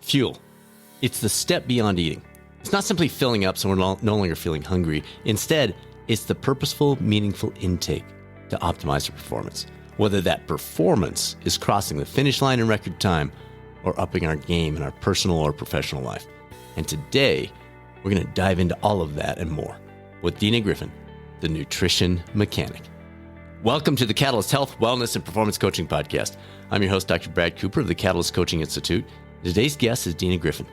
Fuel. It's the step beyond eating. It's not simply filling up so we're no longer feeling hungry. Instead, it's the purposeful, meaningful intake to optimize our performance. Whether that performance is crossing the finish line in record time or upping our game in our personal or professional life. And today, we're going to dive into all of that and more with Dina Griffin, the nutrition mechanic. Welcome to the Catalyst Health, Wellness, and Performance Coaching Podcast. I'm your host, Dr. Brad Cooper of the Catalyst Coaching Institute. Today's guest is Dina Griffin.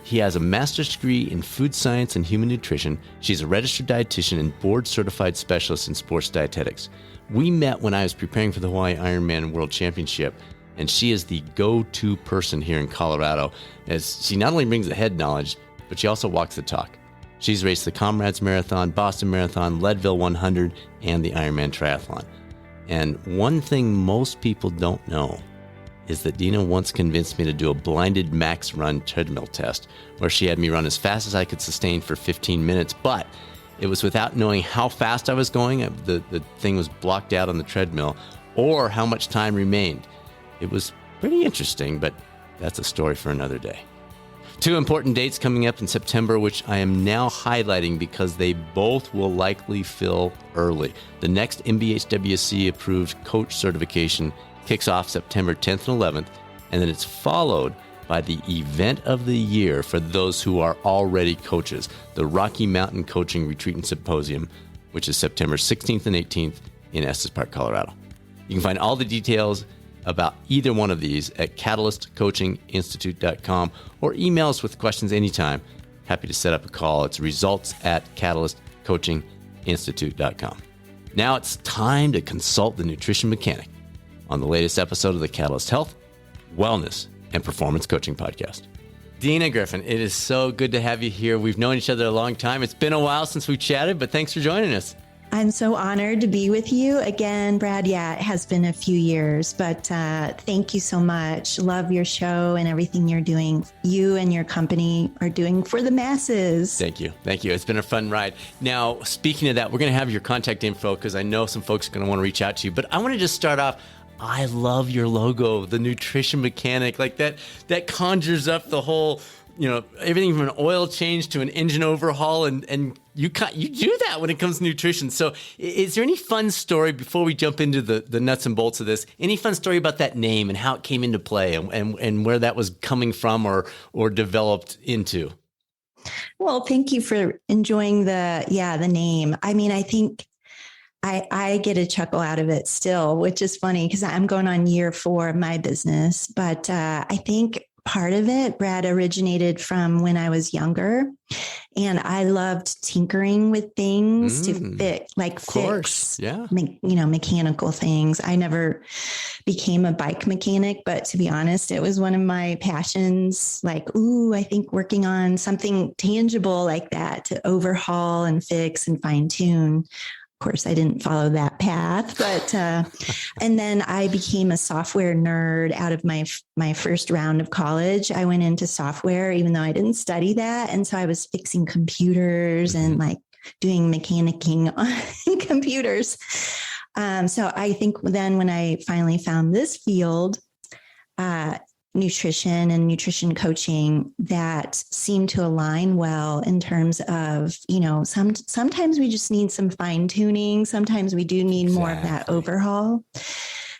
He has a master's degree in food science and human nutrition. She's a registered dietitian and board-certified specialist in sports dietetics. We met when I was preparing for the Hawaii Ironman World Championship, and she is the go-to person here in Colorado, as she not only brings the head knowledge, but she also walks the talk. She's raced the Comrades Marathon, Boston Marathon, Leadville 100, and the Ironman Triathlon. And one thing most people don't know is that Dina once convinced me to do a blinded max run treadmill test, where she had me run as fast as I could sustain for 15 minutes, but it was without knowing how fast I was going. The thing was blocked out on the treadmill, or how much time remained. It was pretty interesting, but that's a story for another day. Two important dates coming up in September, which I am now highlighting because they both will likely fill early. The next MBHWC approved coach certification kicks off September 10th and 11th, and then it's followed by the event of the year for those who are already coaches, the Rocky Mountain Coaching Retreat and Symposium, which is September 16th and 18th in Estes Park, Colorado. You can find all the details about either one of these at catalystcoachinginstitute.com or email us with questions anytime. Happy to set up a call. It's results@catalystcoachinginstitute.com. Now it's time to consult the nutrition mechanic on the latest episode of the Catalyst Health, Wellness, and Performance Coaching Podcast. Dina Griffin, it is so good to have you here. We've known each other a long time. It's been a while since we chatted, but thanks for joining us. I'm so honored to be with you again, Brad. Yeah, it has been a few years, but thank you so much. Love your show and everything you're doing. You and your company are doing for the masses. Thank you. Thank you. It's been a fun ride. Now, speaking of that, we're going to have your contact info because I know some folks are going to want to reach out to you, but I want to just start off. I love your logo, the nutrition mechanic, like that conjures up the whole, everything from an oil change to an engine overhaul. And you do that when it comes to nutrition. So is there any fun story before we jump into the nuts and bolts of this? Any fun story about that name and how it came into play and where that was coming from or developed into? Well, thank you for enjoying the name. I mean, I think I get a chuckle out of it still, which is funny because I'm going on year 4 of my business. But I think part of it, Brad, originated from when I was younger, and I loved tinkering with things to fix, mechanical things. I never became a bike mechanic, but to be honest, it was one of my passions. Like, I think working on something tangible like that to overhaul and fix and fine tune. Of course, I didn't follow that path, but and then I became a software nerd out of my first round of college. I went into software, even though I didn't study that. And so I was fixing computers and like doing mechanicking on computers. So I think then when I finally found this field, nutrition and nutrition coaching, that seemed to align well in terms of, sometimes we just need some fine tuning. Sometimes we do need more of that overhaul.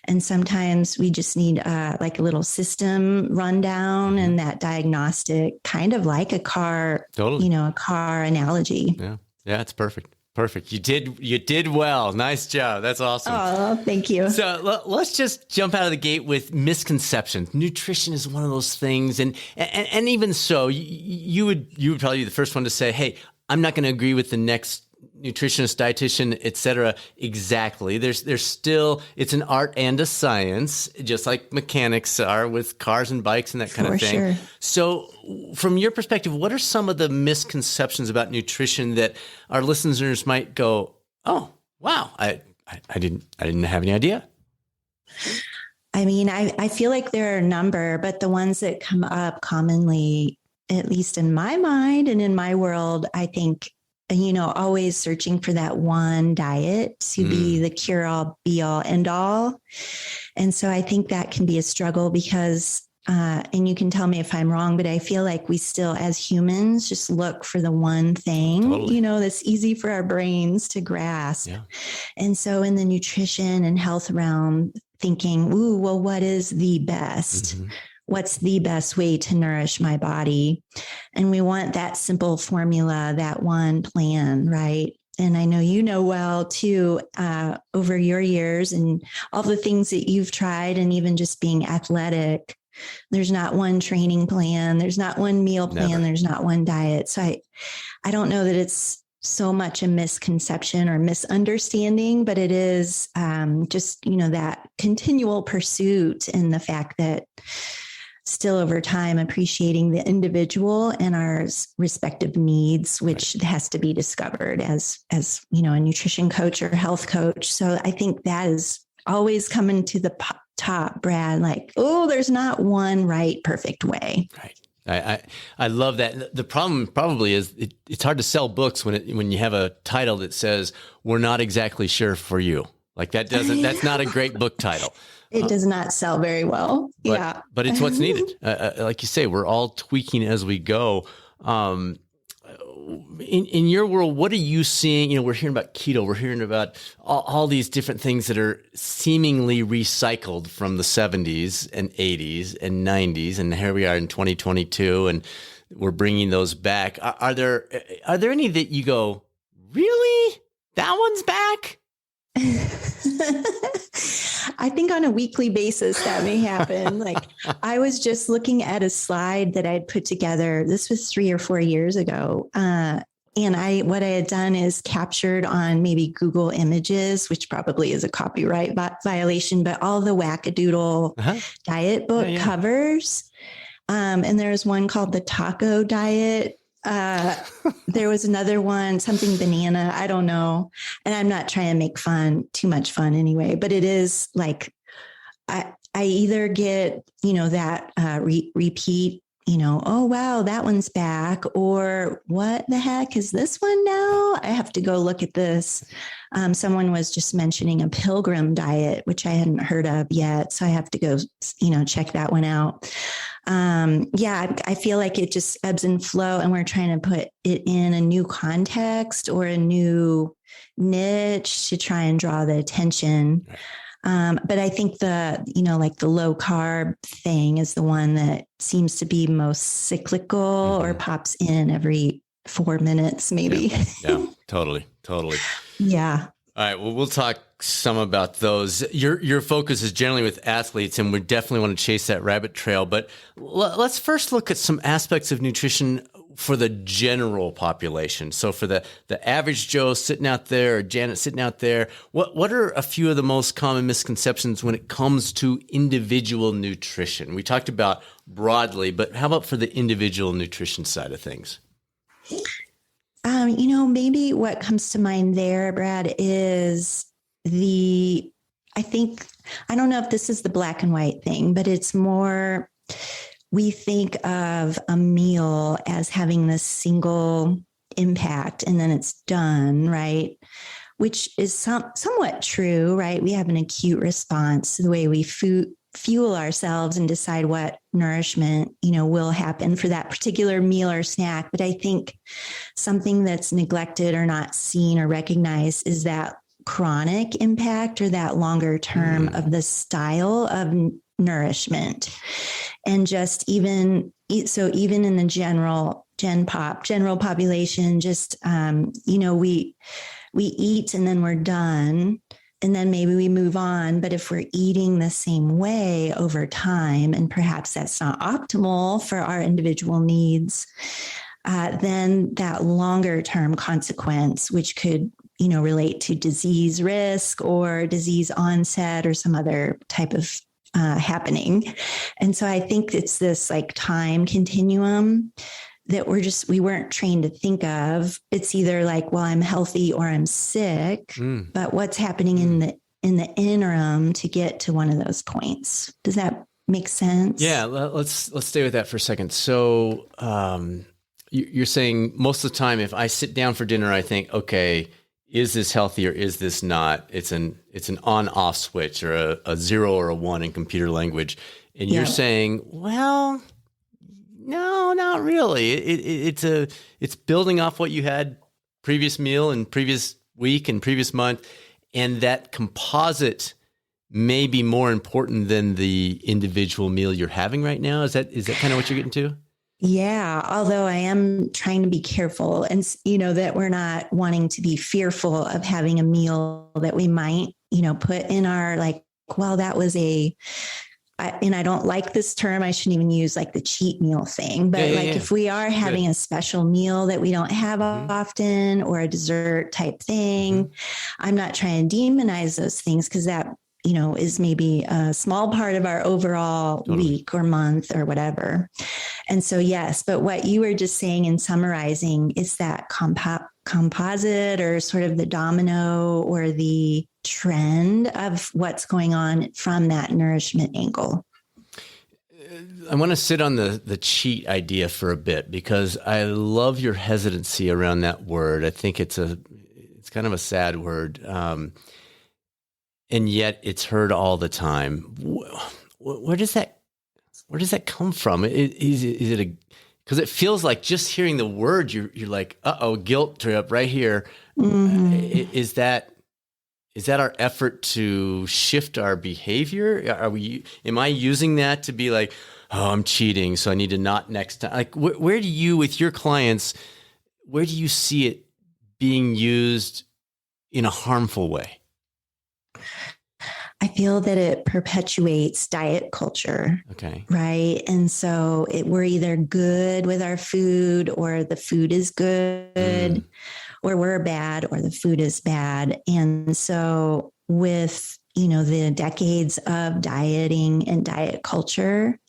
And sometimes we just need like a little system rundown and that diagnostic, kind of like a car, a car analogy. Yeah, it's perfect. Perfect. You did well. Nice job. That's awesome. Oh, thank you. So let's just jump out of the gate with misconceptions. Nutrition is one of those things. And even so, you would probably be the first one to say, hey, I'm not going to agree with the next nutritionist, dietitian, et cetera. Exactly. There's still, it's an art and a science, just like mechanics are with cars and bikes and that kind of thing. Sure. So from your perspective, what are some of the misconceptions about nutrition that our listeners might go, oh, wow, I didn't have any idea? I mean, I feel like there are a number, but the ones that come up commonly, at least in my mind and in my world, I think, always searching for that one diet to be the cure all, be all, end all. And so I think that can be a struggle because and you can tell me if I'm wrong, but I feel like we still, as humans, just look for the one thing, Totally. that's easy for our brains to grasp. Yeah. And so in the nutrition and health realm, thinking, ooh, well, what is the best? Mm-hmm. What's the best way to nourish my body? And we want that simple formula, that one plan, right? And I know you know well too, over your years and all the things that you've tried, and even just being athletic, there's not one training plan, there's not one meal plan, Never. there's not one diet. So I don't know that it's so much a misconception or misunderstanding, but it is just, that continual pursuit, and the fact that still over time appreciating the individual and our respective needs, which has to be discovered as a nutrition coach or health coach. So I think that is always coming to the top, Brad, like, oh, there's not one right, perfect way. Right. I love that. The problem probably is it's hard to sell books when you have a title that says we're not exactly sure for you. Like that's not a great book title. It does not sell very well. But it's what's needed. Like you say, we're all tweaking as we go. In your world, what are you seeing? We're hearing about keto. We're hearing about all these different things that are seemingly recycled from the 70s and 80s and 90s. And here we are in 2022, and we're bringing those back. Are there any that you go, really? That one's back? I think on a weekly basis that may happen. Like, I was just looking at a slide that I'd put together. This was 3 or 4 years ago. And what I had done is captured on maybe Google Images, which probably is a copyright violation, but all the wackadoodle diet book covers. And there's one called the Taco Diet. There was another one, something banana, I don't know. And I'm not trying to make too much fun anyway, but it is like, I either get, that repeat, oh, wow, that one's back, or what the heck is this one now? I have to go look at this. Someone was just mentioning a pilgrim diet, which I hadn't heard of yet. So I have to go, check that one out. I feel like it just ebbs and flow, and we're trying to put it in a new context or a new niche to try and draw the attention. But I think the low carb thing is the one that seems to be most cyclical, or pops in every 4 minutes, maybe. Yeah, totally. Yeah. All right. Well, we'll talk some about those. Your focus is generally with athletes, and we definitely want to chase that rabbit trail. But let's first look at some aspects of nutrition for the general population. So for the average Joe sitting out there, or Janet sitting out there, what are a few of the most common misconceptions when it comes to individual nutrition? We talked about broadly, but how about for the individual nutrition side of things? Maybe what comes to mind there, Brad, is I don't know if this is the black and white thing, but it's more, we think of a meal as having this single impact and then it's done, right? Which is somewhat true, right? We have an acute response to the way we fuel ourselves and decide what nourishment, will happen for that particular meal or snack. But I think something that's neglected or not seen or recognized is that chronic impact, or that longer term of the style of nourishment. And just even in the general population, just, we eat and then we're done. And then maybe we move on. But if we're eating the same way over time, and perhaps that's not optimal for our individual needs, then that longer term consequence, which could, relate to disease risk or disease onset or some other type of happening. And so I think it's this like time continuum that we weren't trained to think of. It's either like, well, I'm healthy or I'm sick, but what's happening in the interim to get to one of those points? Does that make sense? Yeah. Let's stay with that for a second. So, you're saying most of the time, if I sit down for dinner, I think, okay, is this healthy or is this not? It's an on-off switch, or a 0 or a 1 in computer language. And you're saying, well, no, not really. It's building off what you had previous meal and previous week and previous month. And that composite may be more important than the individual meal you're having right now. Is that kind of what you're getting to? Yeah, although I am trying to be careful and, that we're not wanting to be fearful of having a meal that we might, put in our well, that was and I don't like this term. I shouldn't even use the cheat meal thing, but if we are having a special meal that we don't have often or a dessert type thing, I'm not trying to demonize those things because that, is maybe a small part of our overall week or month or whatever. And so, yes, but what you were just saying and summarizing is that composite or sort of the domino or the trend of what's going on from that nourishment angle. I want to sit on the cheat idea for a bit because I love your hesitancy around that word. I think it's kind of a sad word. And yet it's heard all the time. Where does that come from? Is it because it feels like just hearing the word, you're like, guilt trip right here. Is that our effort to shift our behavior? Am I using that to be like, oh, I'm cheating, so I need to not next time? Like, where do you, with your clients, where do you see it being used in a harmful way? I feel that it perpetuates diet culture. Okay. Right. And so we're either good with our food or the food is good or we're bad or the food is bad. And so with, the decades of dieting and diet culture,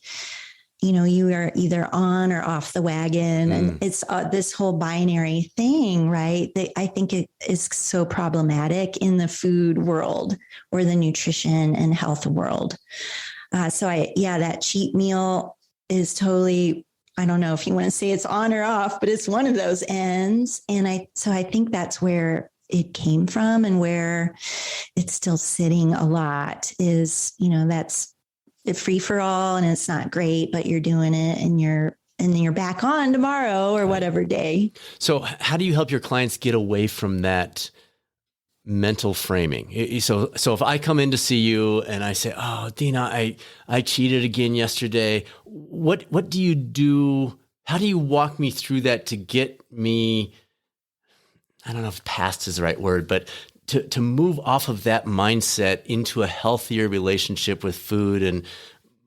you are either on or off the wagon. And it's this whole binary thing, right? That I think it is so problematic in the food world or the nutrition and health world. That cheat meal is totally, I don't know if you want to say it's on or off, but it's one of those ends. And I think that's where it came from and where it's still sitting a lot is, that's free for all and it's not great, but you're doing it and you're back on tomorrow or whatever day. So how do you help your clients get away from that mental framing? So if I come in to see you and I say, oh, Dina, I cheated again yesterday. What do you do? How do you walk me through that to get me, I don't know if past is the right word, but to move off of that mindset into a healthier relationship with food and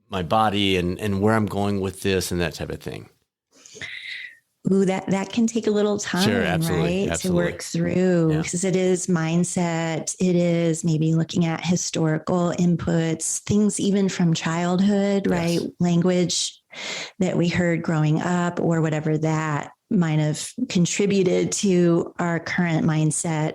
my body and where I'm going with this and that type of thing? Ooh, that can take a little time, sure, absolutely, right? Absolutely. To work through because it is mindset. It is maybe looking at historical inputs, things even from childhood, right? Language that we heard growing up or whatever that might have contributed to our current mindset.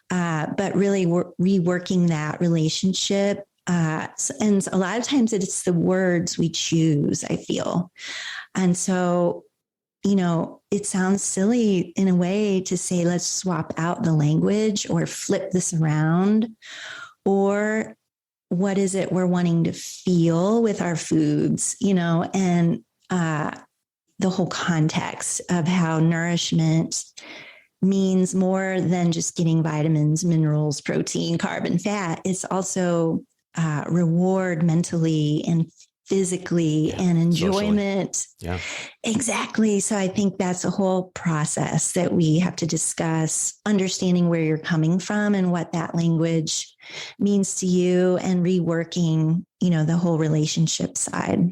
But really reworking that relationship. And a lot of times it's the words we choose, I feel. And so, it sounds silly in a way to say, let's swap out the language or flip this around. Or what is it we're wanting to feel with our foods, and the whole context of how nourishment means more than just getting vitamins, minerals, protein, carb, and fat. It's also reward mentally and physically and enjoyment. Socially. Exactly. So I think that's a whole process that we have to discuss, understanding where you're coming from and what that language means to you and reworking, the whole relationship side.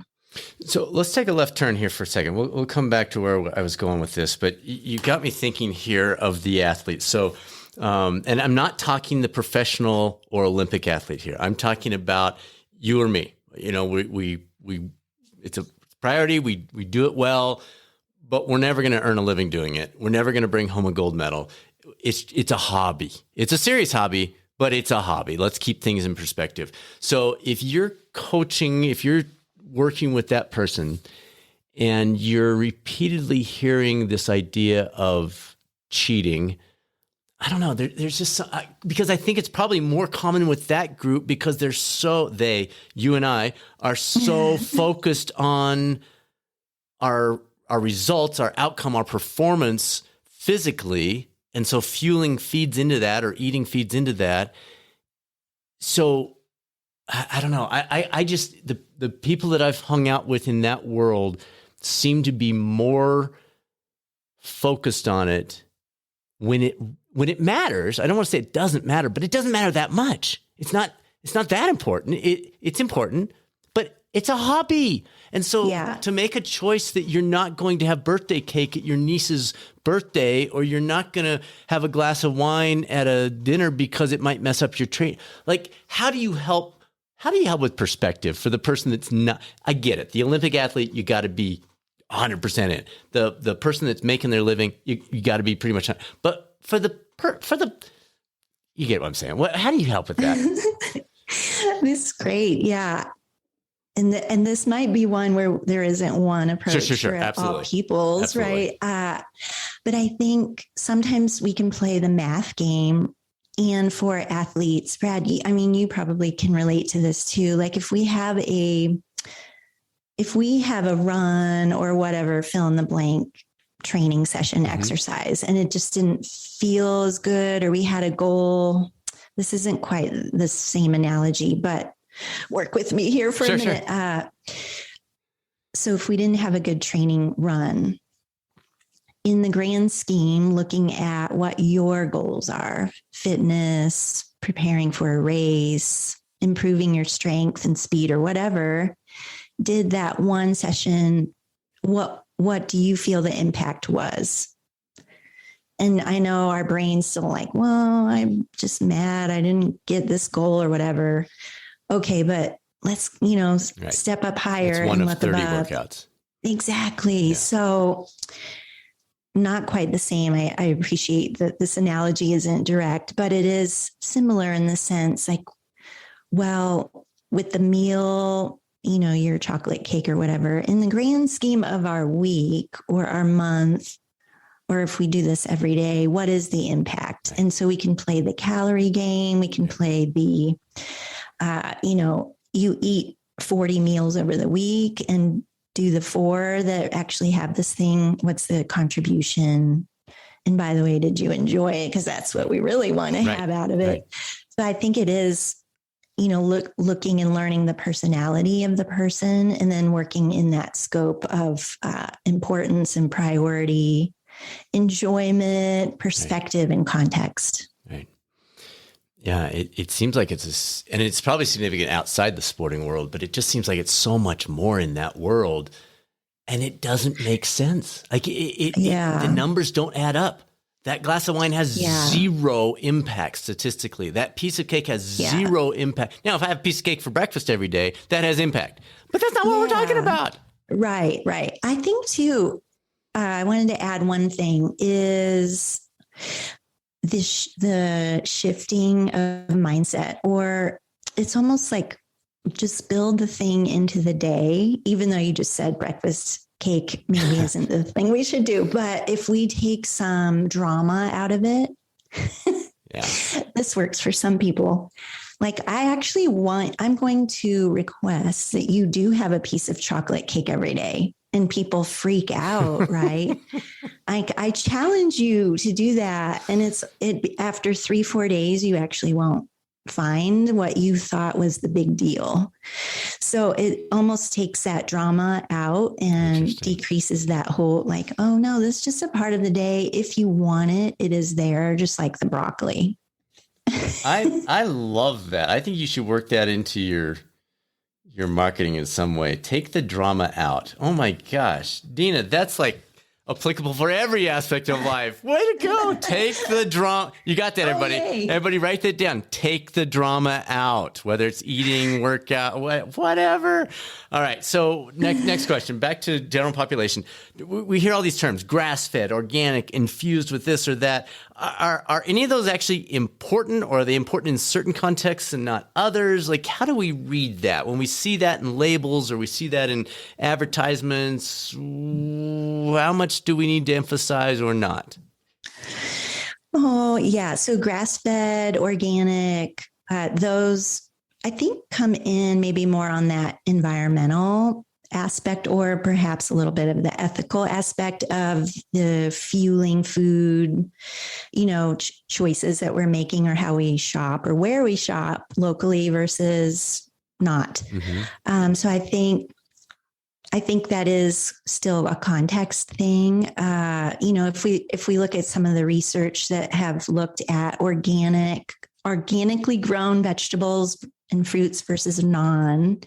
So let's take a left turn here for a second. We'll come back to where I was going with this, but you got me thinking here of the athlete. So, and I'm not talking the professional or Olympic athlete here. I'm talking about you or me. We it's a priority. We do it well, but we're never going to earn a living doing it. We're never going to bring home a gold medal. It's a hobby. It's a serious hobby, but it's a hobby. Let's keep things in perspective. So if you're coaching, if you're working with that person and you're repeatedly hearing this idea of cheating, I don't know. There's just because I think it's probably more common with that group because you and I are so focused on our results, our outcome, our performance physically. And so fueling feeds into that, or eating feeds into that. So I don't know. I just, the people that I've hung out with in that world seem to be more focused on it when it matters. I don't want to say it doesn't matter, but it doesn't matter that much. It's not that important. It's important, but it's a hobby. And so to make a choice that you're not going to have birthday cake at your niece's birthday, or you're not going to have a glass of wine at a dinner because it might mess up your train. Like, how do you help with perspective for the person that's not, I get it. The Olympic athlete, you got to be 100% in. The person that's making their living, you got to be pretty much, but for the, you get what I'm saying. How do you help with that? This is great. Yeah. And this might be one where there isn't one approach sure. for Absolutely. all peoples, Absolutely. right? But I think sometimes we can play the math game. And for athletes, Brad, you probably can relate to this too. Like if we have a run or whatever, fill in the blank training session exercise, and it just didn't feel as good, or we had a goal. This isn't quite the same analogy, but work with me here for a minute. Sure. So if we didn't have a good training run, in the grand scheme, looking at what your goals are, fitness, preparing for a race, improving your strength and speed or whatever, did that one session, what do you feel the impact was? And I know our brain's still like, well, I'm just mad I didn't get this goal or whatever. Okay, but let's, step up higher. It's one and of 30 workouts. Exactly. Yeah. So not quite the same. I appreciate that this analogy isn't direct, but it is similar in the sense like, well, with the meal, your chocolate cake or whatever, in the grand scheme of our week or our month, or if we do this every day, what is the impact? And so we can play the calorie game. We can play the, you eat 40 meals over the week and do the 4 that actually have this thing. What's the contribution? And by the way, did you enjoy it? Because that's what we really want to have out of it. Right. So I think it is, looking and learning the personality of the person, and then working in that scope of importance and priority, enjoyment, perspective, and context. Right. Yeah, it seems like and it's probably significant outside the sporting world, but it just seems like it's so much more in that world, and it doesn't make sense. Like the numbers don't add up. That glass of wine has zero impact statistically. That piece of cake has zero impact. Now, if I have a piece of cake for breakfast every day, that has impact, but that's not what we're talking about. Right. I think too, I wanted to add one thing is the shifting of mindset, or it's almost like just build the thing into the day, even though you just said breakfast cake maybe isn't the thing we should do. But if we take some drama out of it, this works for some people. Like I'm going to request that you do have a piece of chocolate cake every day. And people freak out, right? I challenge you to do that. And after 3-4 days, you actually won't find what you thought was the big deal. So it almost takes that drama out and decreases that whole like, oh no, this is just a part of the day. If you want it, it is there, just like the broccoli. I love that. I think you should work that into your marketing in some way. Take the drama out. Oh my gosh, Dina, that's like applicable for every aspect of life. Way to go. Take the drama. You got that, everybody. Yay. Everybody write that down. Take the drama out, whether it's eating, workout, whatever. All right. So next question, back to general population. We hear all these terms, grass-fed, organic, infused with this or that. Are any of those actually important, or are they important in certain contexts and not others? Like, how do we read that when we see that in labels or we see that in advertisements? How much do we need to emphasize or not? Oh, yeah. So grass-fed, organic, those I think come in maybe more on that environmental aspect, or perhaps a little bit of the ethical aspect of the fueling food, choices that we're making, or how we shop or where we shop locally versus not. So I think that is still a context thing. If we look at some of the research that have looked at organically grown vegetables and fruits versus non,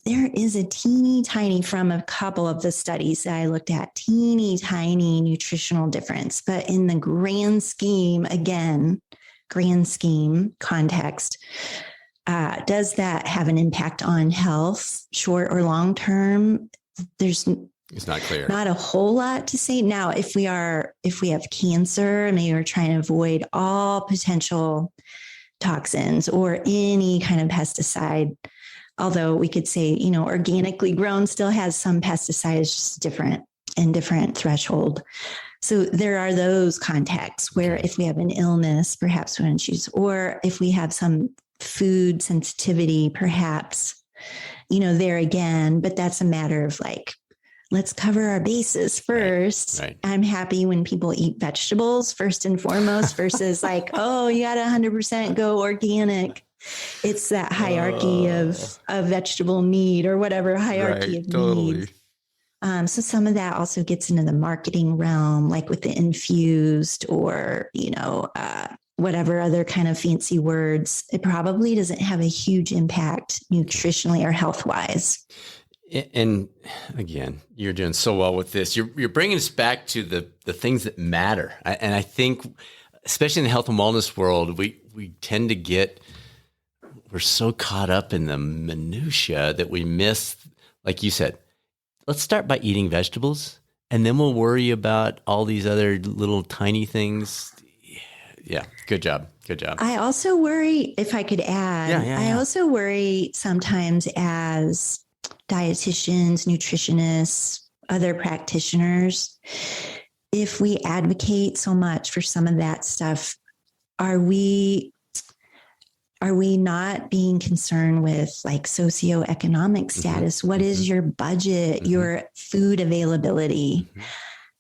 there is a teeny tiny, from a couple of the studies that I looked at, teeny tiny nutritional difference. But in the grand scheme context, does that have an impact on health, short or long term? It's not clear. Not a whole lot to say. Now, if we have cancer, maybe we're trying to avoid all potential toxins or any kind of pesticide. Although we could say, organically grown still has some pesticides, just different threshold. So there are those contexts where if we have an illness, perhaps we want to choose, or if we have some food sensitivity, perhaps, there again, but that's a matter of let's cover our bases first. Right. I'm happy when people eat vegetables first and foremost versus you got to 100% go organic. It's that hierarchy of vegetable need, or whatever hierarchy of needs. So some of that also gets into the marketing realm, like with the infused or, whatever other kind of fancy words. It probably doesn't have a huge impact nutritionally or health-wise. And again, you're doing so well with this. You're bringing us back to the things that matter. And I think, especially in the health and wellness world, we tend to we're so caught up in the minutia that we miss, like you said, let's start by eating vegetables, and then we'll worry about all these other little tiny things. Yeah. Good job. I also worry, if I could add, I also worry sometimes as dietitians, nutritionists, other practitioners, if we advocate so much for some of that stuff, are we not being concerned with socioeconomic status? What is your budget, your food availability?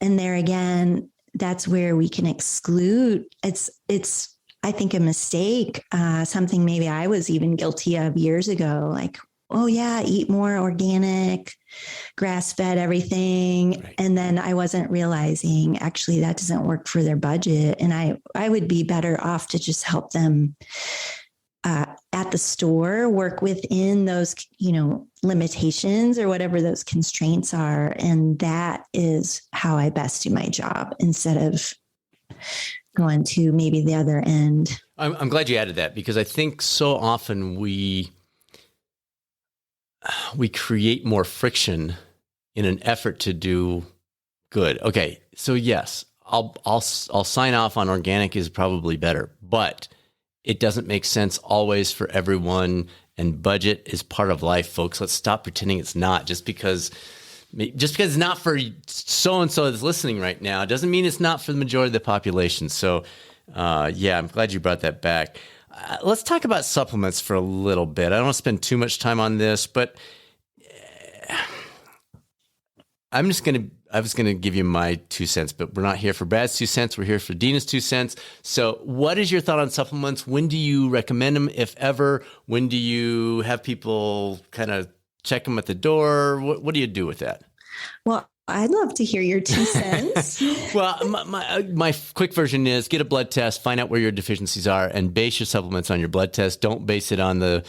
And there again, that's where we can exclude. It's I think a mistake, something maybe I was even guilty of years ago, eat more organic, grass-fed everything. Right. And then I wasn't realizing actually that doesn't work for their budget. And I would be better off to just help them at the store, work within those, limitations or whatever those constraints are. And that is how I best do my job, instead of going to maybe the other end. I'm glad you added that, because I think so often we create more friction in an effort to do good. Okay. So yes, I'll sign off on organic is probably better, but it doesn't make sense always for everyone, and budget is part of life, folks. Let's stop pretending it's not. Just because it's not for so-and-so that's listening right now, it doesn't mean it's not for the majority of the population. So, I'm glad you brought that back. Let's talk about supplements for a little bit. I don't want to spend too much time on this, but I was going to give you my 2 cents, but we're not here for Brad's 2 cents. We're here for Dina's 2 cents. So what is your thought on supplements? When do you recommend them, if ever? When do you have people kind of check them at the door? What do you do with that? Well, I'd love to hear your 2 cents. Well, my quick version is get a blood test, find out where your deficiencies are, and base your supplements on your blood test. Don't base it on the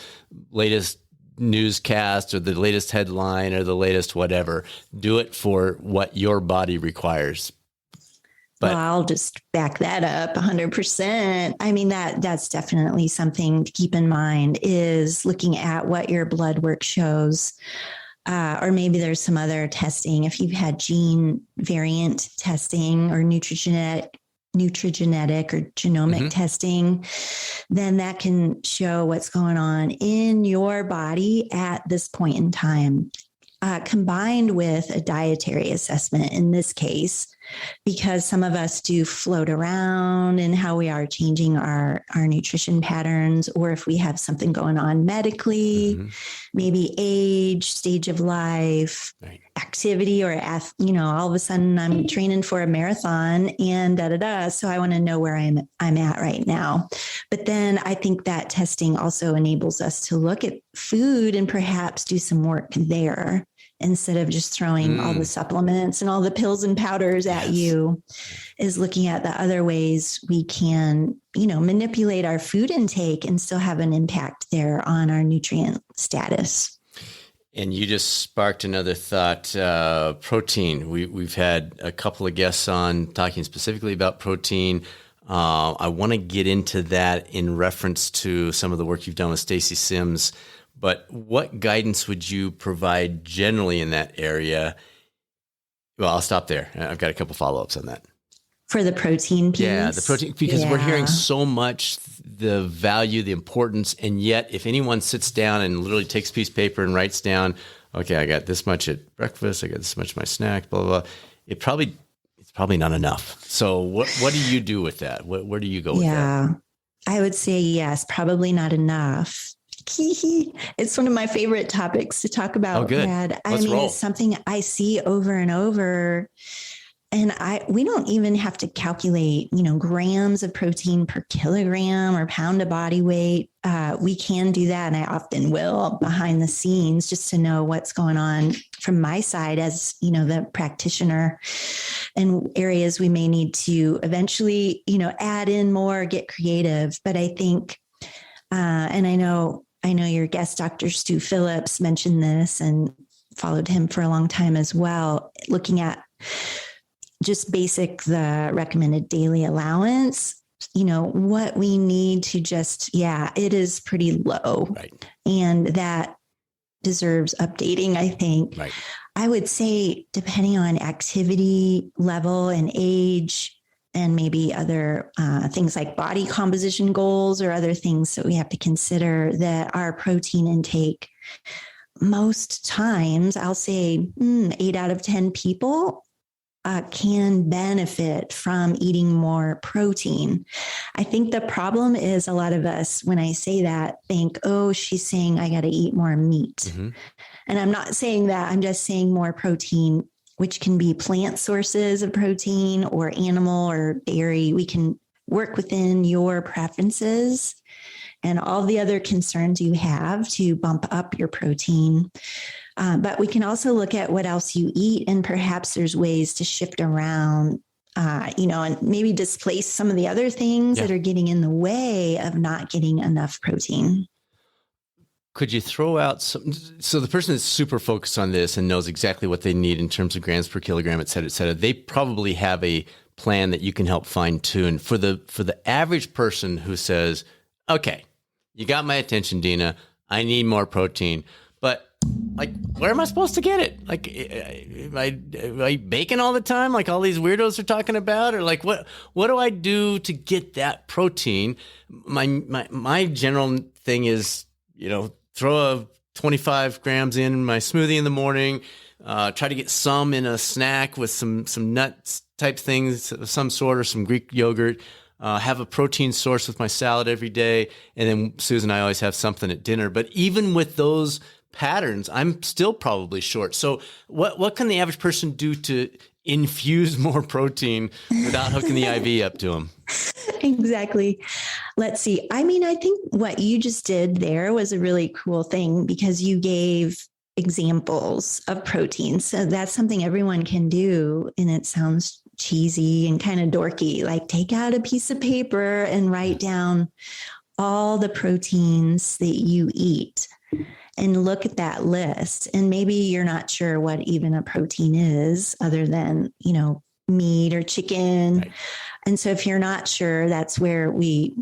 latest newscast or the latest headline or the latest whatever. Do it for what your body requires. But I'll just back that up 100%. I mean, that's definitely something to keep in mind, is looking at what your blood work shows. Or maybe there's some other testing. If you've had gene variant testing or nutrigenetic or genomic testing, then that can show what's going on in your body at this point in time, combined with a dietary assessment. In this case, because some of us do float around in how we are changing our nutrition patterns, or if we have something going on medically, maybe age, stage of life, activity, or, all of a sudden I'm training for a marathon and So I want to know where I'm at right now. But then I think that testing also enables us to look at food and perhaps do some work there, instead of just throwing all the supplements and all the pills and powders at you, is looking at the other ways we can, manipulate our food intake and still have an impact there on our nutrient status. And you just sparked another thought, protein. We've had a couple of guests on talking specifically about protein. I want to get into that in reference to some of the work you've done with Stacy Sims. But what guidance would you provide generally in that area? Well, I'll stop there. I've got a couple follow-ups on that. For the protein piece? Yeah, the protein, because we're hearing so much the value, the importance, and yet if anyone sits down and literally takes a piece of paper and writes down, okay, I got this much at breakfast, I got this much at my snack, blah, blah, blah, it's probably not enough. So what do you do with that? Where do you go with that? Yeah, I would say yes, probably not enough. It's one of my favorite topics to talk about, Brad. It's something I see over and over. And we don't even have to calculate, grams of protein per kilogram or pound of body weight. We can do that. And I often will behind the scenes, just to know what's going on from my side as, the practitioner, and areas we may need to eventually, add in more, get creative. But I think, and I know your guest, Dr. Stu Phillips, mentioned this and followed him for a long time as well, looking at just the recommended daily allowance, what we need to it is pretty low. Right. And that deserves updating, I think. Right. I would say, depending on activity level and age, and maybe other things like body composition goals or other things that we have to consider, that our protein intake, most times, I'll say 8 out of 10 people can benefit from eating more protein. I think the problem is a lot of us, when I say that, think, oh, she's saying I got to eat more meat. Mm-hmm. And I'm not saying that. I'm just saying more protein, which can be plant sources of protein or animal or dairy. We can work within your preferences and all the other concerns you have to bump up your protein. But we can also look at what else you eat, and perhaps there's ways to shift around, and maybe displace some of the other things that are getting in the way of not getting enough protein. Could you throw out so the person that's super focused on this and knows exactly what they need in terms of grams per kilogram, et cetera, they probably have a plan that you can help fine tune for the average person who says, okay, you got my attention, Dina, I need more protein, but where am I supposed to get it? Am I baking all the time? Like all these weirdos are talking about, or what do I do to get that protein? My general thing is, throw a 25 grams in my smoothie in the morning, try to get some in a snack with some nuts type things of some sort, or some Greek yogurt, have a protein source with my salad every day. And then Susan and I always have something at dinner. But even with those patterns, I'm still probably short. So what can the average person do to infuse more protein without hooking the IV up to them? Exactly. Let's see. I think what you just did there was a really cool thing, because you gave examples of protein. So that's something everyone can do. And it sounds cheesy and kind of dorky, like take out a piece of paper and write down all the proteins that you eat and look at that list. And maybe you're not sure what even a protein is other than, meat or chicken. Right. And so if you're not sure, that's where we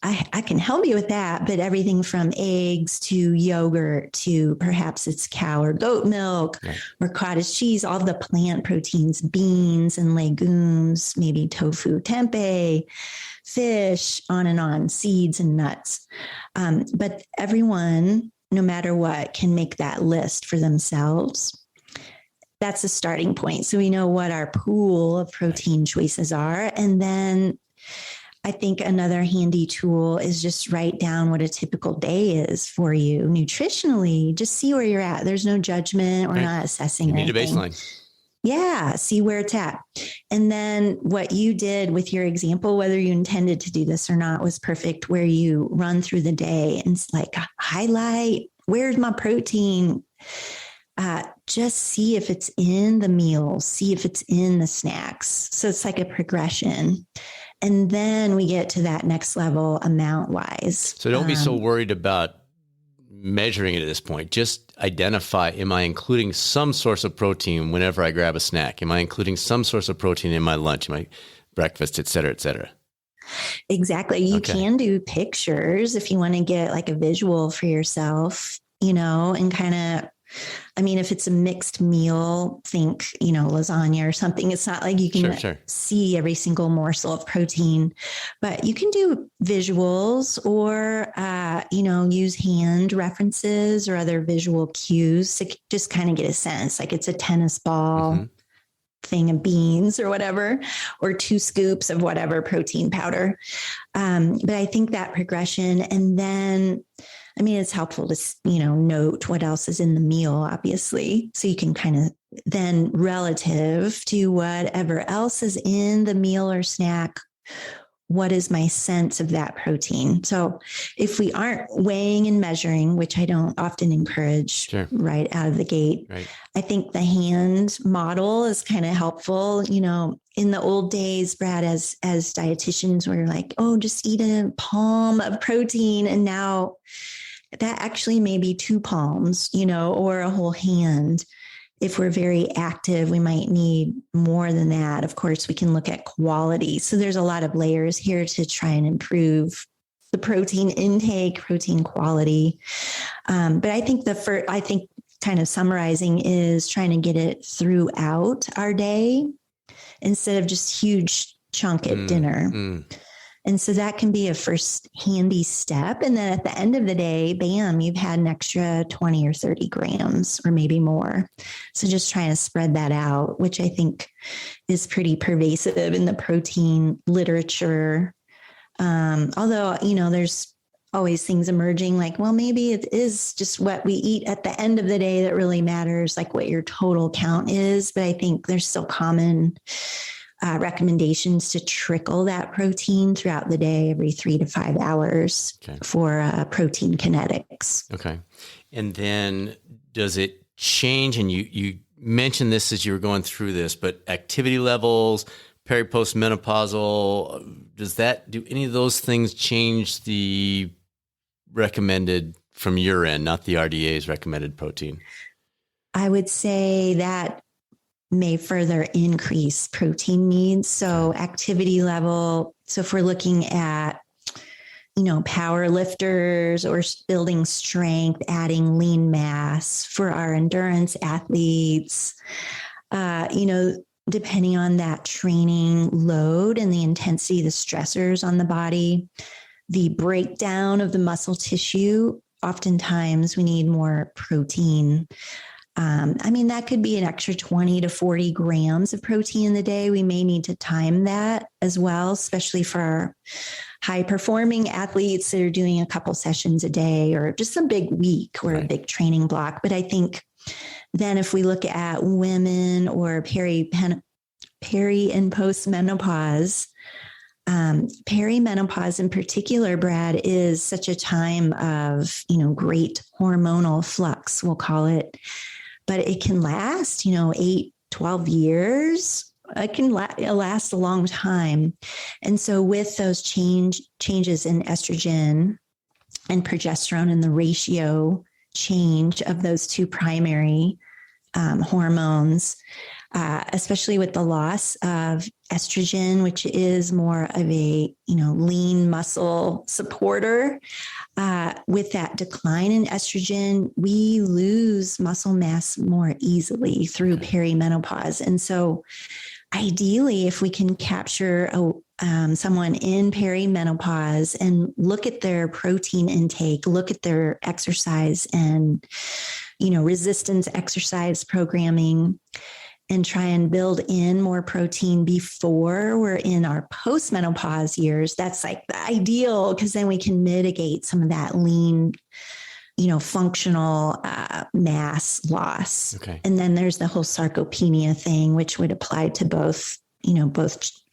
I can help you with that, but everything from eggs to yogurt to perhaps it's cow or goat milk, right, or cottage cheese, all the plant proteins, beans and legumes, maybe tofu, tempeh, fish, on, seeds and nuts. But everyone, no matter what, can make that list for themselves. that's a starting point. So we know what our pool of protein choices are. And then I think another handy tool is just write down what a typical day is for you nutritionally. Just see where you're at. There's no judgment. We're not assessing you need anything. a baseline. Yeah, see where it's at. And then what you did with your example, whether you intended to do this or not, was perfect, where you run through the day and it's like, highlight, where's my protein? Just see if it's in the meals, see if it's in the snacks. So it's like a progression. And then we get to that next level amount wise. So don't be so worried about measuring it at this point. Just identify, am I including some source of protein whenever I grab a snack? Am I including some source of protein in my lunch, my breakfast, et cetera, et cetera? Exactly. You can do pictures if you want to get like a visual for yourself, and kind of, if it's a mixed meal, think, lasagna or something. It's not like you can see every single morsel of protein, but you can do visuals or, use hand references or other visual cues to just kind of get a sense, like it's a tennis ball, thing of beans or whatever, or 2 scoops of whatever protein powder. But I think that progression, and then it's helpful to, note what else is in the meal, obviously. So you can kind of then relative to whatever else is in the meal or snack, what is my sense of that protein? So if we aren't weighing and measuring, which I don't often encourage right out of the gate, I think the hand model is kind of helpful. In the old days, Brad, as dietitians, we were like, oh, just eat a palm of protein. And now that actually may be 2 palms, or a whole hand. If we're very active, we might need more than that. Of course, we can look at quality. So there's a lot of layers here to try and improve the protein intake, protein quality. But I think kind of summarizing is trying to get it throughout our day instead of just huge chunk at dinner. And so that can be a first handy step. And then at the end of the day, bam, you've had an extra 20 or 30 grams or maybe more. So just trying to spread that out, which I think is pretty pervasive in the protein literature. Although, there's always things emerging like, well, maybe it is just what we eat at the end of the day that really matters, like what your total count is. But I think there's still common recommendations to trickle that protein throughout the day every 3 to 5 hours for protein kinetics. Okay. And then does it change? And you mentioned this as you were going through this, but activity levels, postmenopausal, do any of those things change the recommended from your end, not the RDA's recommended protein? I would say that may further increase protein needs. So activity level. So if we're looking at, power lifters or building strength, adding lean mass for our endurance athletes, depending on that training load and the intensity, the stressors on the body, the breakdown of the muscle tissue, oftentimes we need more protein. That could be an extra 20 to 40 grams of protein in the day. We may need to time that as well, especially for our high performing athletes that are doing a couple sessions a day or just a big week or a big training block. But I think then if we look at women or peri and postmenopause, perimenopause in particular, Brad, is such a time of, great hormonal flux, we'll call it. But it can last, 8, 12 years. It can last a long time. And so with those changes in estrogen and progesterone and the ratio change of those 2 primary hormones, especially with the loss of estrogen, which is more of a, lean muscle supporter. With that decline in estrogen, we lose muscle mass more easily through perimenopause. And so ideally, if we can capture someone in perimenopause and look at their protein intake, look at their exercise and, resistance exercise programming and try and build in more protein before we're in our postmenopause years. That's like the ideal, because then we can mitigate some of that lean, functional mass loss. Okay. And then there's the whole sarcopenia thing, which would apply to both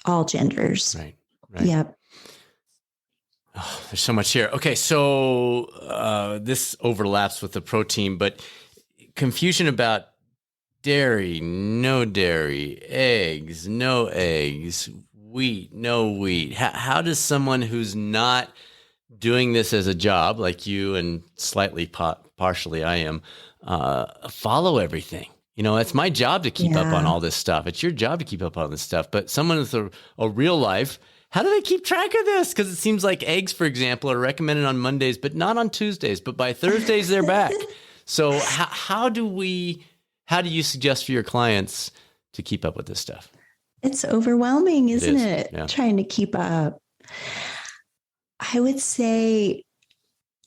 all genders. Right. Yep. Oh, there's so much here. Okay. So this overlaps with the protein, but confusion about dairy, no dairy, eggs, no eggs, wheat, no wheat. How does someone who's not doing this as a job, like you and slightly partially I am, follow everything? It's my job to keep up on all this stuff. It's your job to keep up on this stuff. But someone with a real life, how do they keep track of this? Because it seems like eggs, for example, are recommended on Mondays, but not on Tuesdays. But by Thursdays, they're back. So how do you suggest for your clients to keep up with this stuff? It's overwhelming, isn't it? Yeah. Trying to keep up. I would say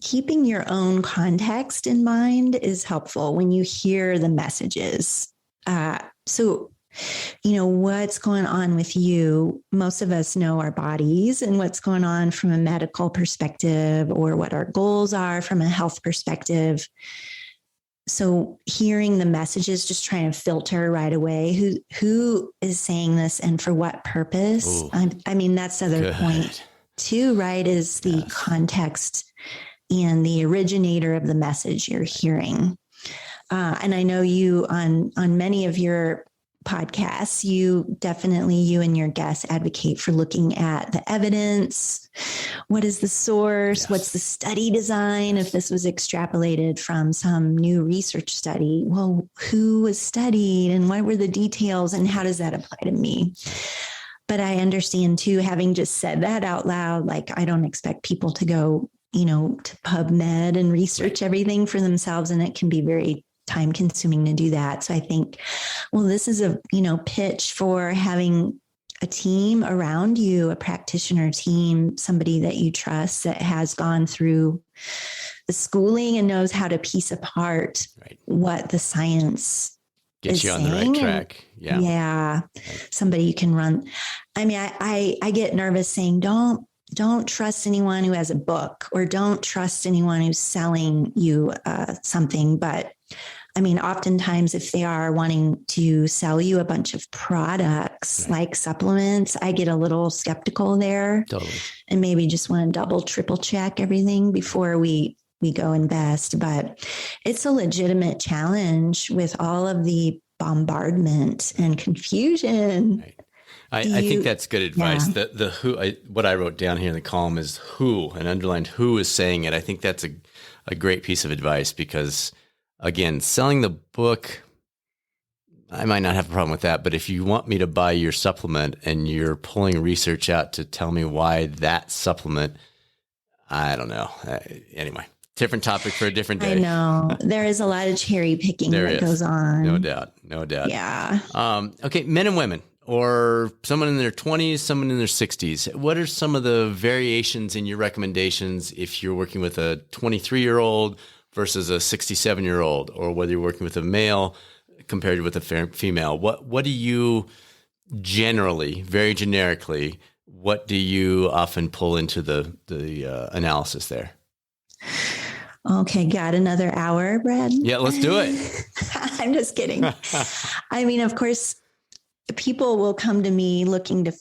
keeping your own context in mind is helpful when you hear the messages. So, what's going on with you? Most of us know our bodies and what's going on from a medical perspective, or what our goals are from a health perspective. So hearing the messages, just trying to filter right away who is saying this and for what purpose. That's the other point too, right? Is the context and the originator of the message you're hearing. And I know you on many of your podcasts, you and your guests advocate for looking at the evidence. What is the source? Yes. What's the study design? If this was extrapolated from some new research study, well, who was studied and what were the details and how does that apply to me? But I understand too, having just said that out loud, like I don't expect people to go, to PubMed and research everything for themselves. And it can be very time consuming to do that. So I think, this is a, pitch for having a team around you, a practitioner team, somebody that you trust that has gone through the schooling and knows how to piece apart what the science gets you on the right track. Yeah. Somebody you can run. I get nervous saying, don't trust anyone who has a book, or don't trust anyone who's selling you something. But oftentimes if they are wanting to sell you a bunch of products like supplements, I get a little skeptical there. Totally. And maybe just want to double, triple check everything before we go invest. But it's a legitimate challenge with all of the bombardment and confusion. Right. I think that's good advice. Yeah. The who, what I wrote down here in the column is who, and underlined who is saying it. I think that's a great piece of advice because, again, selling the book, I might not have a problem with that. But if you want me to buy your supplement and you're pulling research out to tell me why that supplement, I don't know. Anyway, different topic for a different day. I know. There is a lot of cherry picking that goes on. No doubt. Yeah. Okay, men and women, or someone in their 20s, someone in their 60s. What are some of the variations in your recommendations if you're working with a 23-year-old versus a 67-year-old, or whether you're working with a male compared with a female? What do you generally, very generically, what do you often pull into the analysis there? Okay, got another hour, Brad? Yeah, let's do it. I'm just kidding. Of course, people will come to me looking to,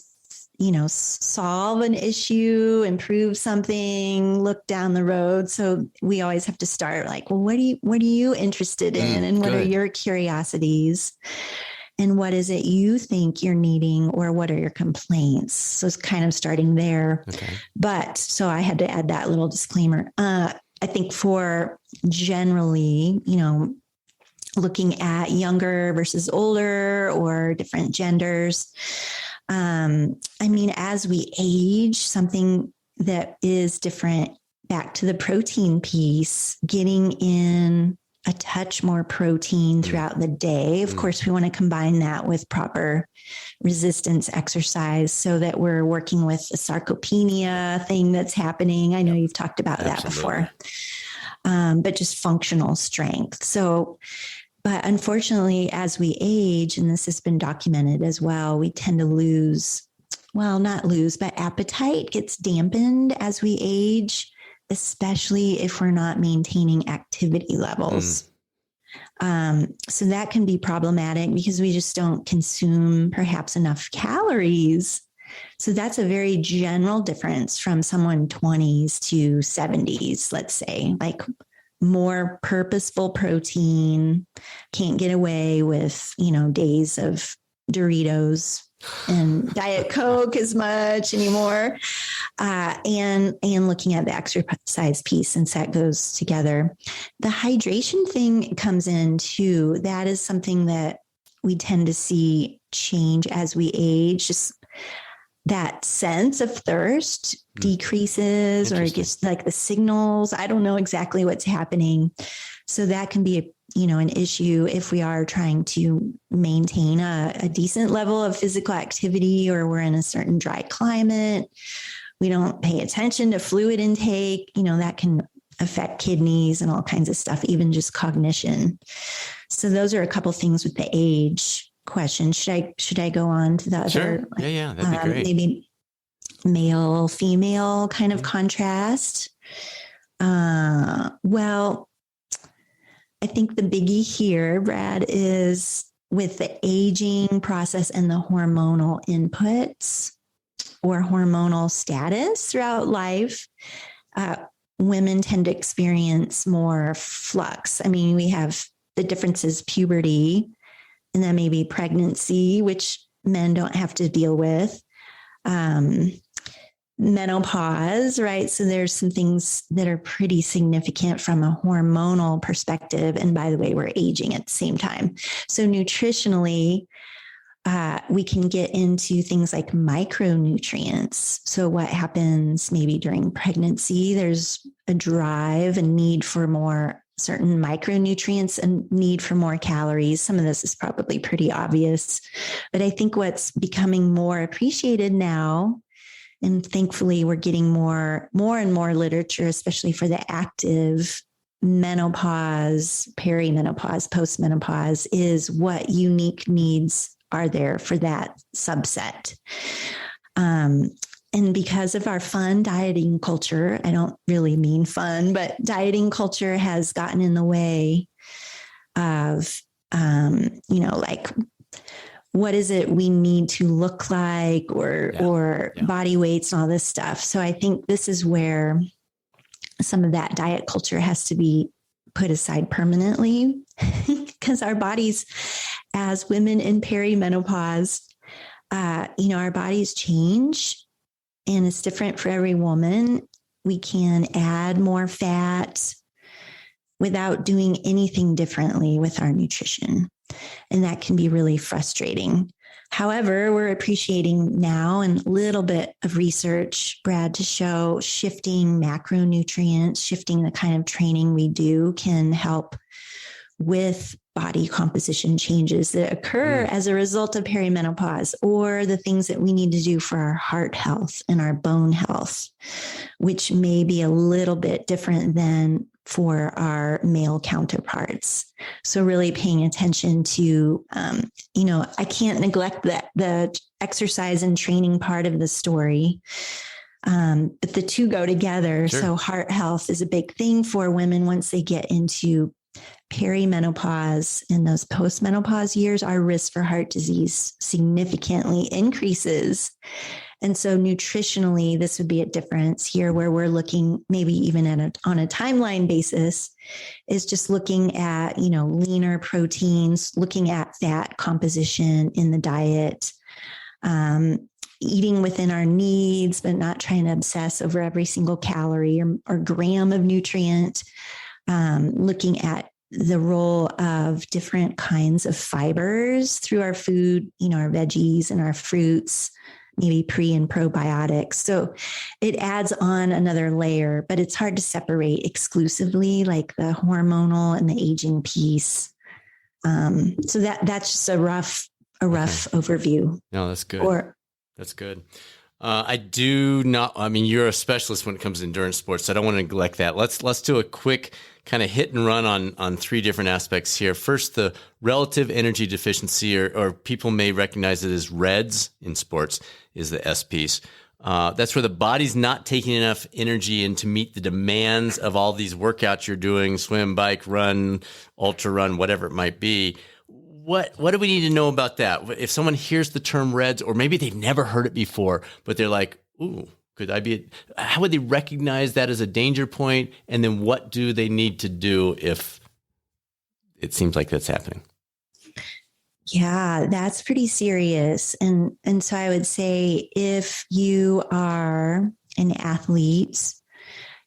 solve an issue, improve something, look down the road. So we always have to start like, well, what are you interested in? And what are your curiosities? And what is it you think you're needing, or what are your complaints? So it's kind of starting there. Okay. But so I had to add that little disclaimer. I think for generally, looking at younger versus older or different genders, as we age, something that is different, back to the protein piece, getting in a touch more protein throughout the day. Of course, we want to combine that with proper resistance exercise so that we're working with the sarcopenia thing that's happening. I know you've talked about that before. but just functional strength. So, but unfortunately, as we age, and this has been documented as well, we tend to lose, well, not lose, but appetite gets dampened as we age, especially if we're not maintaining activity levels. So that can be problematic because we just don't consume perhaps enough calories. So that's a very general difference from someone 20s to 70s, let's say, like more purposeful protein, can't get away with, days of Doritos and Diet Coke as much anymore. And looking at the exercise piece, since that goes together. The hydration thing comes in too. That is something that we tend to see change as we age. Just that sense of thirst decreases, or it gets like the signals. I don't know exactly what's happening. So that can be an issue if we are trying to maintain a decent level of physical activity, or we're in a certain dry climate. We don't pay attention to fluid intake, that can affect kidneys and all kinds of stuff, even just cognition. So those are a couple things with the age question. Should I go on to the other? Sure. Yeah, that'd be great. Maybe male, female kind of contrast. Well, I think the biggie here, Brad, is with the aging process and the hormonal inputs or hormonal status throughout life. Women tend to experience more flux. I mean, we have the differences: puberty, and then maybe pregnancy, which men don't have to deal with. Menopause, right? So there's some things that are pretty significant from a hormonal perspective. And by the way, we're aging at the same time. So nutritionally, we can get into things like micronutrients. So what happens maybe during pregnancy, there's a drive and need for more certain micronutrients and need for more calories. Some of this is probably pretty obvious, but I think what's becoming more appreciated now, and thankfully we're getting more and more literature, especially for the active menopause, perimenopause, postmenopause, is what unique needs are there for that subset. And because of our fun dieting culture, I don't really mean fun, but dieting culture has gotten in the way of, like, what is it we need to look like, or body weights and all this stuff. So I think this is where some of that diet culture has to be put aside permanently, because our bodies, as women in perimenopause, our bodies change, and it's different for every woman. We can add more fat without doing anything differently with our nutrition. And that can be really frustrating. However, we're appreciating now, and a little bit of research, Brad, to show shifting macronutrients, shifting the kind of training we do can help with body composition changes that occur as a result of perimenopause, or the things that we need to do for our heart health and our bone health, which may be a little bit different than for our male counterparts. So really paying attention to, I can't neglect the exercise and training part of the story. But the two go together. Sure. So heart health is a big thing for women once they get into perimenopause. In those postmenopause years, our risk for heart disease significantly increases. And so nutritionally, this would be a difference here, where we're looking maybe even on a timeline basis, is just looking at, leaner proteins, looking at fat composition in the diet, eating within our needs, but not trying to obsess over every single calorie or gram of nutrient, looking at the role of different kinds of fibers through our food, our veggies and our fruits, maybe pre and probiotics. So it adds on another layer, but it's hard to separate exclusively, like the hormonal and the aging piece. So that's just a rough overview. No, that's good. That's good. I do not. I mean, you're a specialist when it comes to endurance sports, so I don't want to neglect that. Let's do a quick kind of hit and run on three different aspects here. First, the relative energy deficiency, or people may recognize it as REDS in sports, is the S piece. That's where the body's not taking enough energy in to meet the demands of all these workouts you're doing: swim, bike, run, ultra run, whatever it might be. What do we need to know about that? If someone hears the term REDS, or maybe they've never heard it before, but they're like, ooh, could I be? How would they recognize that as a danger point? And then what do they need to do if it seems like that's happening? Yeah, that's pretty serious. And so I would say if you are an athlete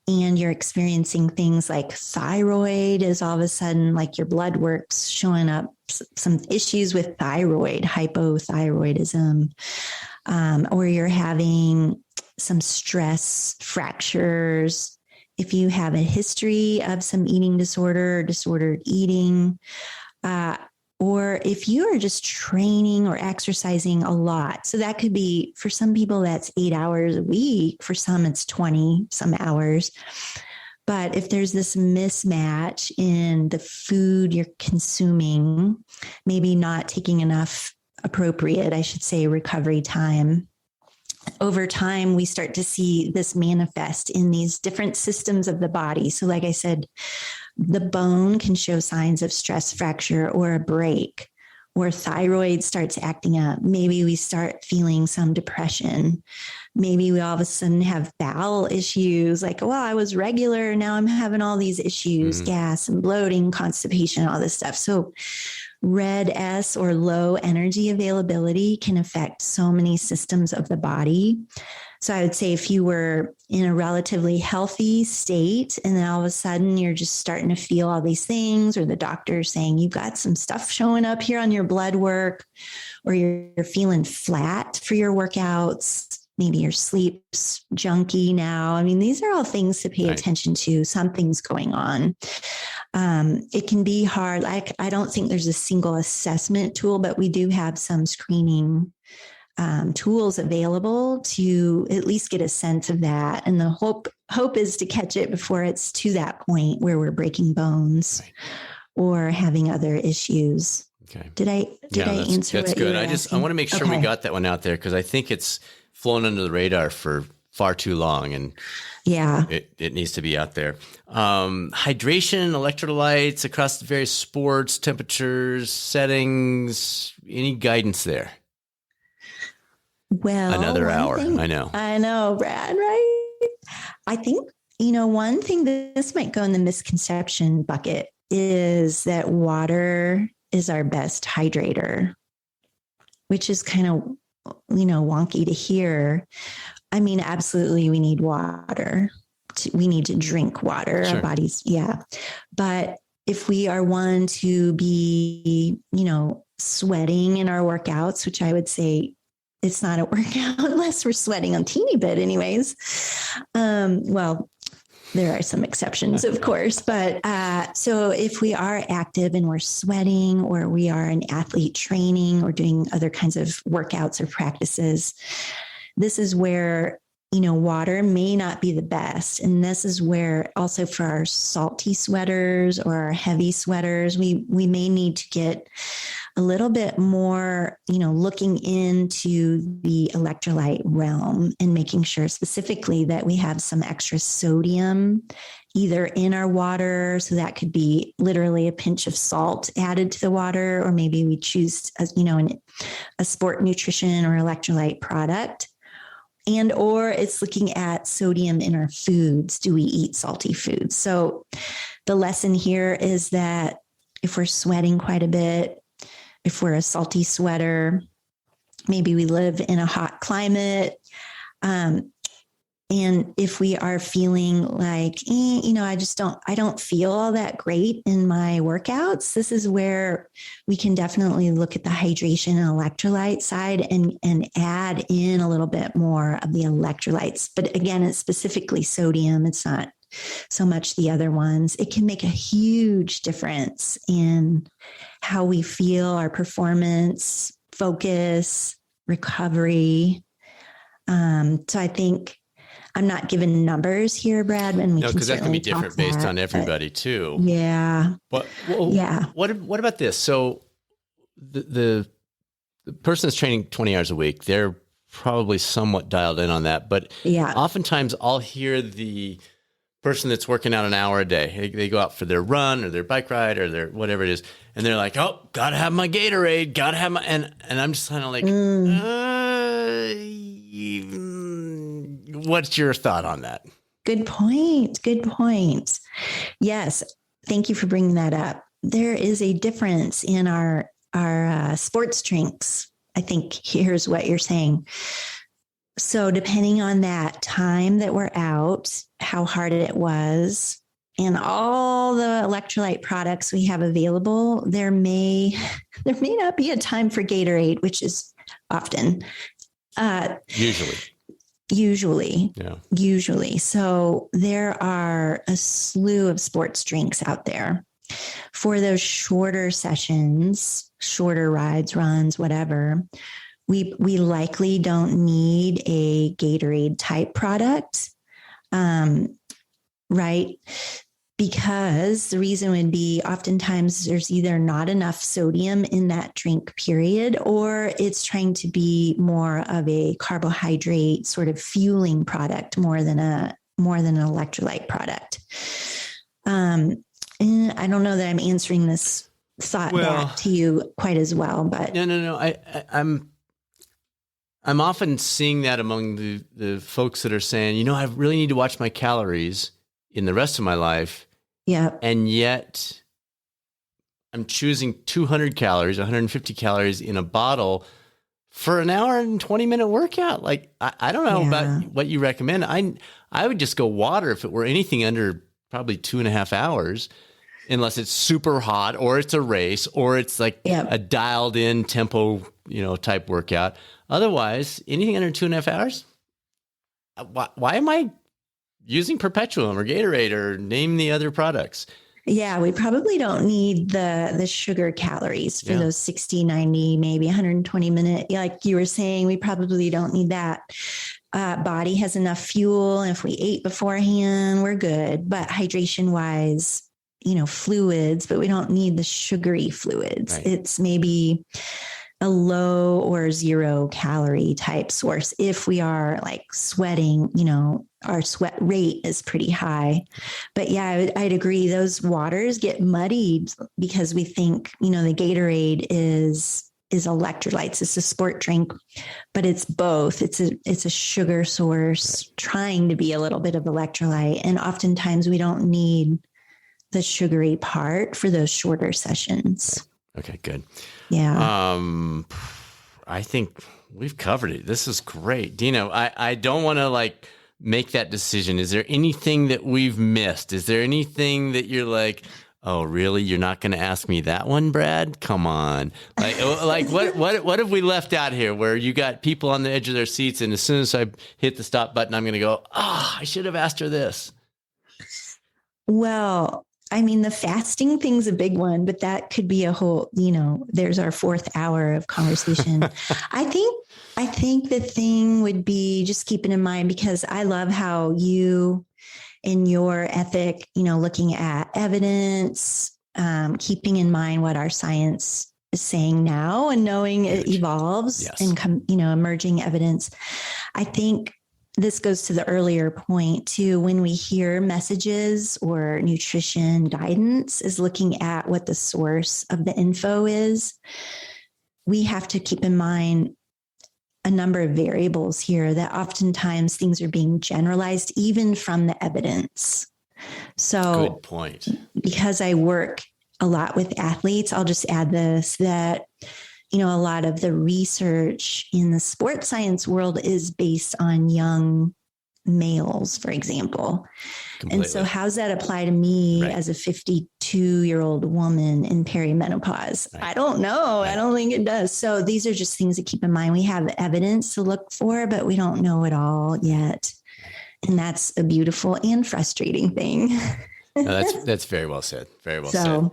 and you're experiencing things like thyroid is all of a sudden like your blood work's showing up, some issues with thyroid, hypothyroidism, or you're having some stress fractures. If you have a history of some eating disorder or disordered eating, or if you are just training or exercising a lot. So that could be, for some people, that's 8 hours a week. For some, it's 20 some hours. But if there's this mismatch in the food you're consuming, maybe not taking enough appropriate, I should say, recovery time, over time, we start to see this manifest in these different systems of the body. So like I said, the bone can show signs of stress fracture or a break, or thyroid starts acting up. Maybe we start feeling some depression. Maybe we all of a sudden have bowel issues, like, well, I was regular, now I'm having all these issues, gas and bloating, constipation, all this stuff. So RED-S, or low energy availability, can affect so many systems of the body. So I would say if you were in a relatively healthy state and then all of a sudden you're just starting to feel all these things, or the doctor's saying you've got some stuff showing up here on your blood work, or you're feeling flat for your workouts, maybe your sleep's junky now. I mean, these are all things to pay attention to. Something's going on. It can be hard. I don't think there's a single assessment tool, but we do have some screening tools available to at least get a sense of that. And the hope is to catch it before it's to that point where we're breaking bones or having other issues. Okay. Did I answer? That's good. I want to make sure we got that one out there, because I think it's flown under the radar for far too long, and it needs to be out there. Hydration, electrolytes across the various sports, temperatures, settings, any guidance there? Well, another hour. I know, Brad, right? I think, one thing that this might go in the misconception bucket is that water is our best hydrator, which is kind of, wonky to hear. I mean, absolutely, we need water. We need to drink water. Sure. Our bodies, But if we are one to be, sweating in our workouts, which I would say it's not a workout unless we're sweating a teeny bit anyways. Well, there are some exceptions, of course, but so if we are active and we're sweating, or we are an athlete training or doing other kinds of workouts or practices, this is where, water may not be the best. And this is where also for our salty sweaters or our heavy sweaters, we may need to get a little bit more, looking into the electrolyte realm and making sure specifically that we have some extra sodium either in our water. So that could be literally a pinch of salt added to the water, or maybe we choose, a sport nutrition or electrolyte product. And, or it's looking at sodium in our foods. Do we eat salty foods? So the lesson here is that if we're sweating quite a bit, if we're a salty sweater, maybe we live in a hot climate, and if we are feeling like, I don't feel all that great in my workouts, this is where we can definitely look at the hydration and electrolyte side and add in a little bit more of the electrolytes. But again, it's specifically sodium. It's not so much the other ones. It can make a huge difference in how we feel, our performance, focus, recovery. So I think I'm not giving numbers here, Brad, and No, because that can be different based on everybody too. Yeah. But yeah. What about this? So the person that's training 20 hours a week, they're probably somewhat dialed in on that. But oftentimes I'll hear the person that's working out an hour a day. They go out for their run or their bike ride or their whatever it is, and they're like, "Oh, gotta have my Gatorade, gotta have my," and I'm just kind of like, what's your thought on that? Good point. Good point. Yes, thank you for bringing that up. There is a difference in our sports drinks. I think here's what you're saying. So depending on that time that we're out, how hard it was, and all the electrolyte products we have available, there may not be a time for Gatorade, which is often. Usually. So there are a slew of sports drinks out there for those shorter sessions, shorter rides, runs, whatever. We likely don't need a Gatorade type product, right? Because the reason would be oftentimes there's either not enough sodium in that drink period, or it's trying to be more of a carbohydrate sort of fueling product more than an electrolyte product. And I don't know that I'm answering this thought back to you quite as well, but no. I'm often seeing that among the folks that are saying, I really need to watch my calories in the rest of my life. Yeah. And yet I'm choosing 200 calories, 150 calories in a bottle for an hour and 20-minute workout. Like, I don't know about what you recommend. I would just go water if it were anything under probably 2.5 hours, unless it's super hot or it's a race or it's like a dialed in tempo, type workout. Otherwise, anything under 2.5 hours, why am I using Perpetuum or Gatorade or name the other products? Yeah, we probably don't need the sugar calories for those 60, 90, maybe 120 minute. Like you were saying, we probably don't need that. Body has enough fuel. And if we ate beforehand, we're good. But hydration wise, fluids, but we don't need the sugary fluids. Right. It's maybe a low or 0 calorie type source. If we are like sweating, our sweat rate is pretty high. But yeah, I'd agree. Those waters get muddied because we think, the Gatorade is electrolytes. It's a sport drink, but it's both. It's a sugar source trying to be a little bit of electrolyte. And oftentimes we don't need the sugary part for those shorter sessions. Okay, good. Yeah. I think we've covered it. This is great. Dina, I don't want to make that decision. Is there anything that we've missed? Is there anything that you're like, oh, really? You're not going to ask me that one, Brad? Come on. What have we left out here where you got people on the edge of their seats and as soon as I hit the stop button, I'm going to go, I should have asked her this. Well, the fasting thing's a big one, but that could be a whole, there's our 4th hour of conversation. I think the thing would be just keeping in mind, because I love how you in your ethic, looking at evidence, keeping in mind what our science is saying now and knowing it evolves and, emerging evidence. I think this goes to the earlier point too. When we hear messages or nutrition guidance is looking at what the source of the info is, we have to keep in mind a number of variables here that oftentimes things are being generalized even from the evidence. So good point. Because I work a lot with athletes, I'll just add this, that a lot of the research in the sports science world is based on young males, for example. Completely. And so how's that apply to me as a 52-year-old woman in perimenopause? Right. I don't know. Right. I don't think it does. So these are just things to keep in mind. We have evidence to look for, but we don't know it all yet. And that's a beautiful and frustrating thing. No, that's very well said. Very well said.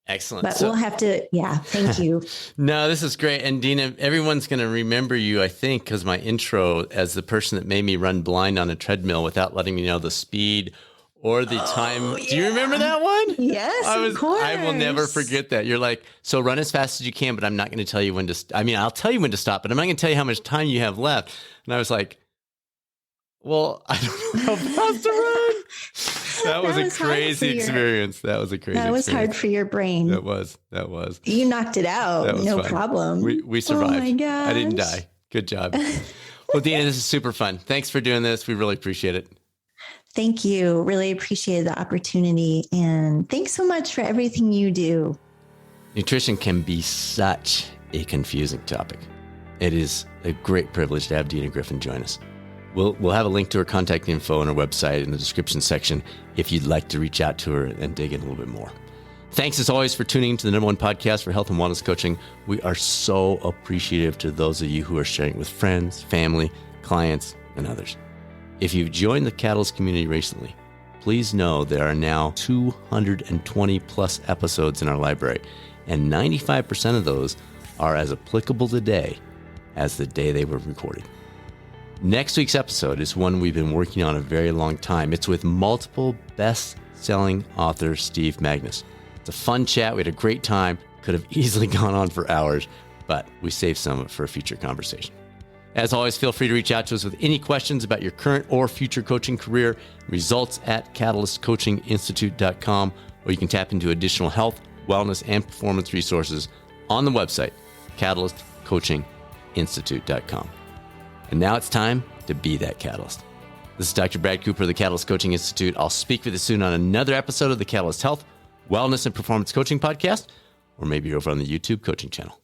Excellent. But we'll have to, thank you. No, this is great. And Dina, everyone's going to remember you, I think, because my intro as the person that made me run blind on a treadmill without letting me know the speed or the time. Yeah. Do you remember that one? Yes, of course. I will never forget that. You're like, so run as fast as you can, but I'm not going to tell you when to, I'll tell you when to stop, but I'm not going to tell you how much time you have left. And I was like, well, I don't know how fast to run. That was a crazy experience. That was hard for your brain. That was. You knocked it out. No fun. Problem. We survived. Oh my gosh. I didn't die. Good job. Well, Dina, this is super fun. Thanks for doing this. We really appreciate it. Thank you. Really appreciate the opportunity. And thanks so much for everything you do. Nutrition can be such a confusing topic. It is a great privilege to have Dina Griffin join us. We'll have a link to her contact info on our website in the description section if you'd like to reach out to her and dig in a little bit more. Thanks as always for tuning into the #1 podcast for health and wellness coaching. We are so appreciative to those of you who are sharing it with friends, family, clients, and others. If you've joined the Catalyst community recently, please know there are now 220 plus episodes in our library, and 95% of those are as applicable today as the day they were recorded. Next week's episode is one we've been working on a very long time. It's with multiple best-selling author Steve Magnus. It's a fun chat. We had a great time. Could have easily gone on for hours, but we saved some of it for a future conversation. As always, feel free to reach out to us with any questions about your current or future coaching career. Results at catalystcoachinginstitute.com, or you can tap into additional health, wellness, and performance resources on the website, catalystcoachinginstitute.com. And now it's time to be that catalyst. This is Dr. Brad Cooper of the Catalyst Coaching Institute. I'll speak with you soon on another episode of the Catalyst Health, Wellness, and Performance Coaching Podcast, or maybe over on the YouTube coaching channel.